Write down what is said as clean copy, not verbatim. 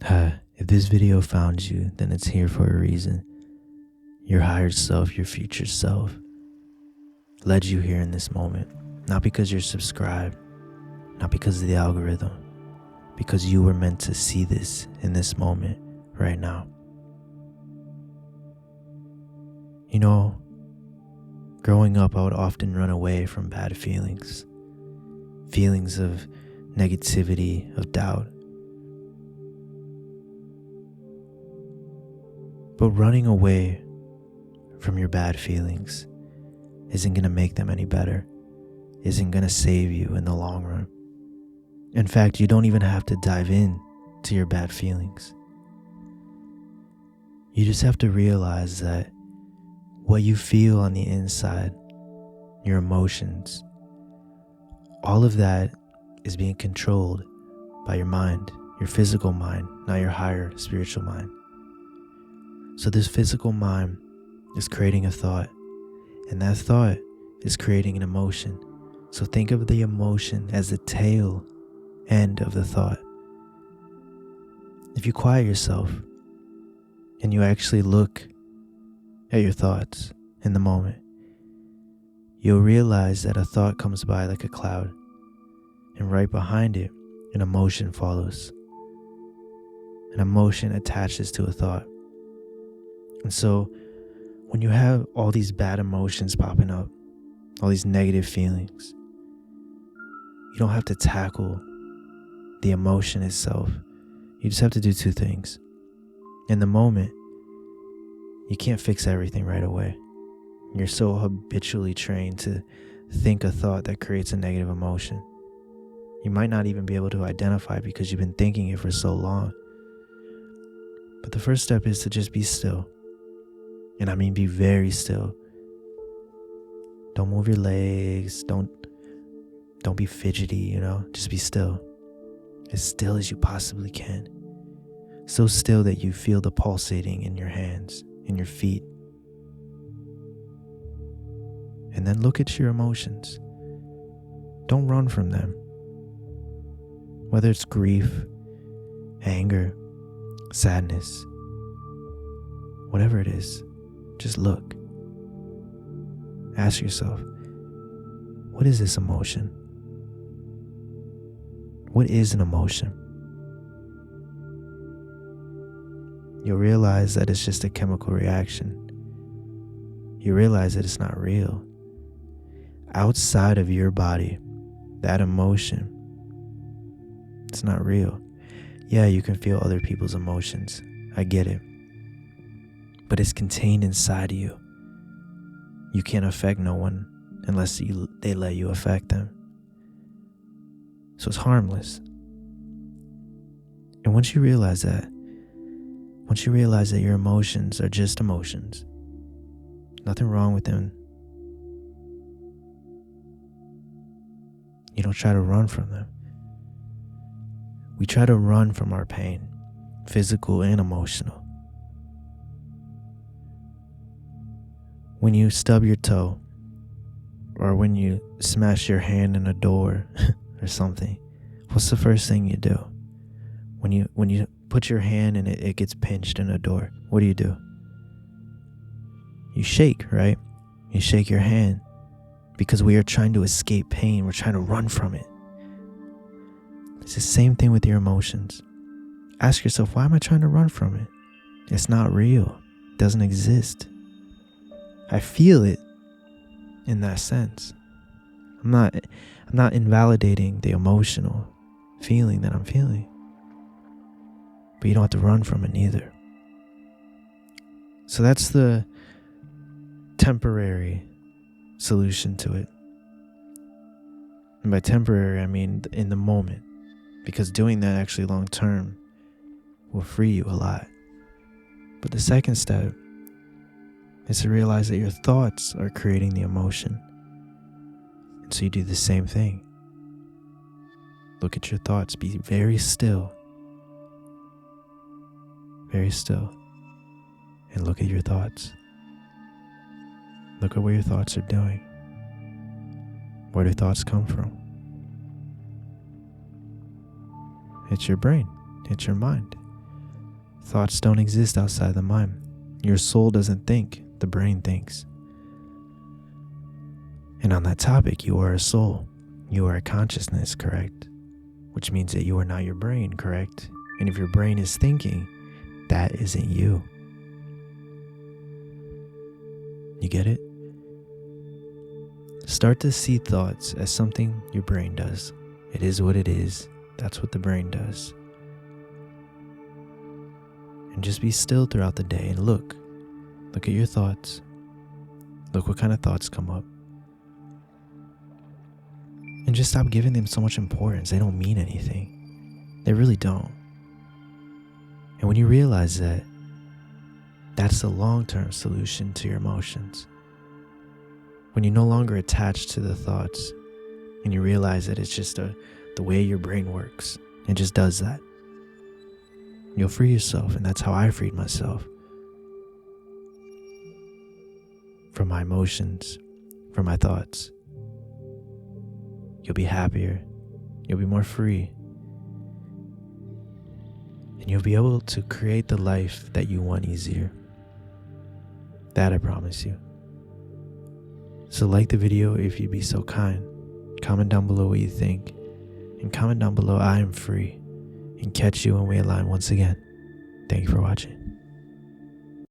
If this video found you, then it's here for a reason. Your higher self, your future self, led you here in this moment. Not because you're subscribed, not because of the algorithm, because you were meant to see this in this moment right now. You know, growing up, I would often run away from bad feelings. Feelings of negativity, of doubt. But running away from your bad feelings isn't going to make them any better, isn't going to save you in the long run. In fact, you don't even have to dive in to your bad feelings. You just have to realize that what you feel on the inside, your emotions, all of that is being controlled by your mind, your physical mind, not your higher spiritual mind. So this physical mind is creating a thought, and that thought is creating an emotion. So think of the emotion as the tail end of the thought. If you quiet yourself and you actually look at your thoughts in the moment, you'll realize that a thought comes by like a cloud, and right behind it, an emotion follows. An emotion attaches to a thought. And so when you have all these bad emotions popping up, all these negative feelings, you don't have to tackle the emotion itself. You just have to do two things. In the moment, you can't fix everything right away. You're so habitually trained to think a thought that creates a negative emotion. You might not even be able to identify it because you've been thinking it for so long. But the first step is to just be still. And I mean be very still. Don't move your legs. Don't be fidgety, just be still. As still as you possibly can. So still that you feel the pulsating in your hands, in your feet. And then look at your emotions. Don't run from them. Whether it's grief, anger, sadness, whatever it is, just look. Ask yourself, what is this emotion? What is an emotion? You'll realize that it's just a chemical reaction. You realize that it's not real. Outside of your body, that emotion, it's not real. Yeah, you can feel other people's emotions. I get it. But it's contained inside of you. You can't affect no one unless they let you affect them. So it's harmless. And once you realize that your emotions are just emotions, nothing wrong with them, you don't try to run from them. We try to run from our pain, physical and emotional. When you stub your toe, or when you smash your hand in a door or something, what's the first thing you do? When you put your hand and it gets pinched in a door, what do? You shake, right? You shake your hand because we are trying to escape pain. We're trying to run from it. It's the same thing with your emotions. Ask yourself, why am I trying to run from it? It's not real. It doesn't exist. I feel it in that sense. I'm not invalidating the emotional feeling that I'm feeling. But you don't have to run from it either. So that's the temporary solution to it. And by temporary, I mean in the moment. Because doing that actually long term will free you a lot. But the second step is to realize that your thoughts are creating the emotion. And so you do the same thing. Look at your thoughts. Be very still. Very still. And look at your thoughts. Look at what your thoughts are doing. Where do thoughts come from? It's your brain. It's your mind. Thoughts don't exist outside the mind. Your soul doesn't think, the brain thinks. And on that topic, you are a soul. You are a consciousness, correct? Which means that you are not your brain, correct? And if your brain is thinking, that isn't you. You get it? Start to see thoughts as something your brain does. It is what it is. That's what the brain does. And just be still throughout the day and look. Look at your thoughts. Look what kind of thoughts come up. And just stop giving them so much importance. They don't mean anything. They really don't. And when you realize that, that's the long-term solution to your emotions. When you're no longer attached to the thoughts and you realize that it's just the way your brain works, it just does that. You'll free yourself, and that's how I freed myself from my emotions, from my thoughts. You'll be happier, you'll be more free, and you'll be able to create the life that you want easier. That I promise you. So like the video if you'd be so kind. Comment down below what you think, and comment down below I am free, and catch you when we align once again. Thank you for watching.